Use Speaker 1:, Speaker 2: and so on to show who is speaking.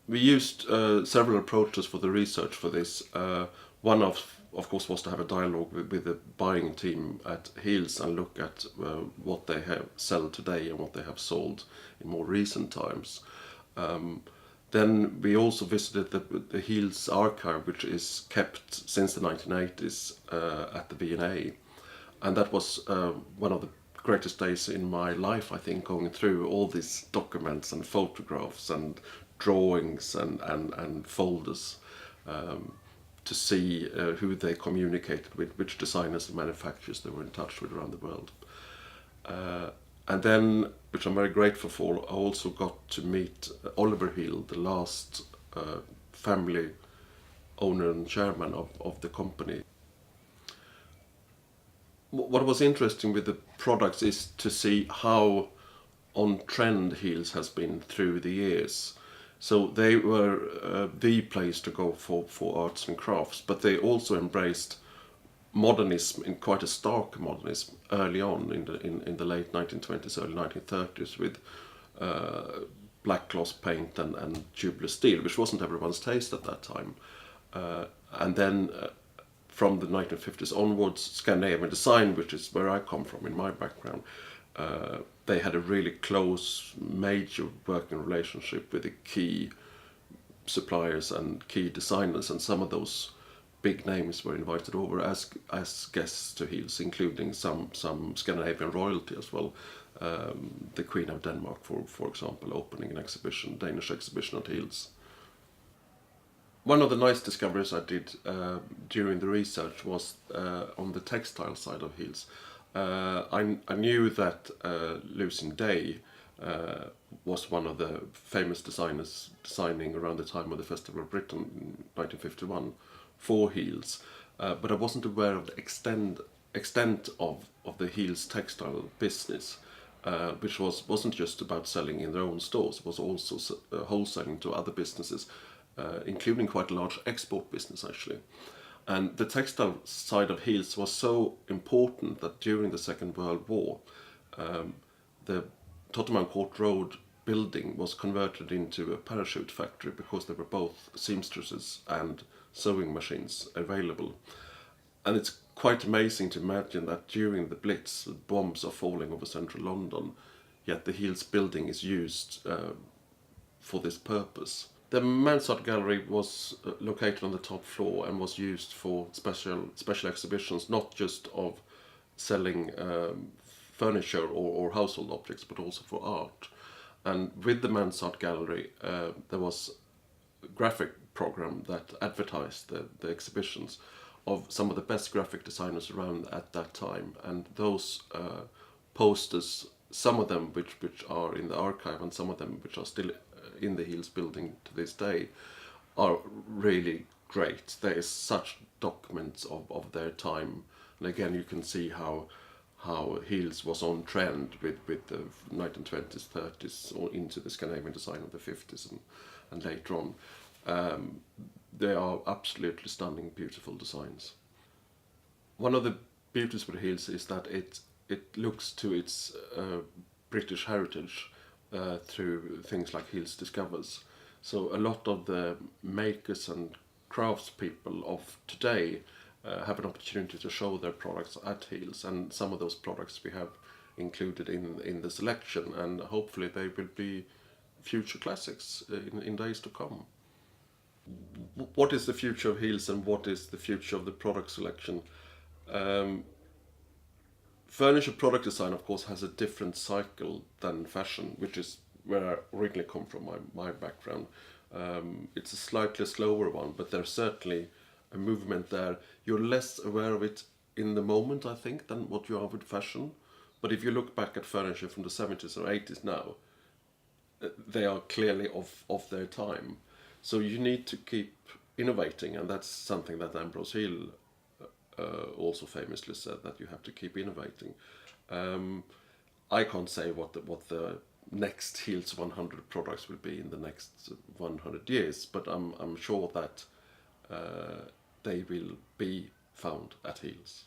Speaker 1: We used several approaches for the research for this. One of course, was to have a dialogue with the buying team at Heels and look at what they have sell today and what they have sold in more recent times. Then we also visited the Heels archive, which is kept since the 1980s at the V&A. And that was one of the greatest days in my life, I think, going through all these documents and photographs and drawings and folders to see who they communicated with, which designers and manufacturers they were in touch with around the world. And then, which I'm very grateful for, I also got to meet Oliver Hill, the last family owner and chairman of the company. What was interesting with the products is to see how on trend Heels has been through the years. So they were the place to go for arts and crafts, but they also embraced modernism, in quite a stark modernism, early on in the late 1920s, early 1930s, with black gloss paint and tubular steel, which wasn't everyone's taste at that time. And then from the 1950s onwards, Scandinavian design, which is where I come from in my background, they had a really close, major working relationship with the key suppliers and key designers, and some of those big names were invited over as guests to Heels, including some Scandinavian royalty as well. The Queen of Denmark, for example, opening an exhibition, Danish exhibition at Heels. One of the nice discoveries I did during the research was on the textile side of Heels. I knew that Lucien Day was one of the famous designers designing around the time of the Festival of Britain in 1951 for Heels, but I wasn't aware of the extent of the Heels textile business, which wasn't just about selling in their own stores, it was also wholesaling to other businesses, including quite a large export business actually. And the textile side of Heels was so important that during the Second World War, the Tottenham Court Road building was converted into a parachute factory because there were both seamstresses and sewing machines available. And it's quite amazing to imagine that during the Blitz, bombs are falling over central London, yet the Heels building is used for this purpose. The Mansard Gallery was located on the top floor and was used for special exhibitions, not just of selling furniture or household objects, but also for art. And with the Mansard Gallery, there was a graphic program that advertised the exhibitions of some of the best graphic designers around at that time. And those posters, some of them which are in the archive and some of them which are still in the Heels building to this day, are really great. There is such documents of their time, and again you can see how Heels was on trend with the 1920s, 30s, or into the Scandinavian design of the 50s and later on. They are absolutely stunning, beautiful designs. One of the beauties with Heels is that it looks to its British heritage through things like Heels Discovers. So a lot of the makers and craftspeople of today have an opportunity to show their products at Heels, and some of those products we have included in the selection, and hopefully they will be future classics in days to come. What is the future of Heels and what is the future of the product selection? Furniture product design, of course, has a different cycle than fashion, which is where I originally come from, my background. It's a slightly slower one, but there's certainly a movement there. You're less aware of it in the moment, I think, than what you are with fashion. But if you look back at furniture from the 70s or 80s now, they are clearly of their time. So you need to keep innovating, and that's something that Ambrose Hill also famously said, that you have to keep innovating. I can't say what the next Heels 100 products will be in the next 100 years, but I'm sure that they will be found at Heels.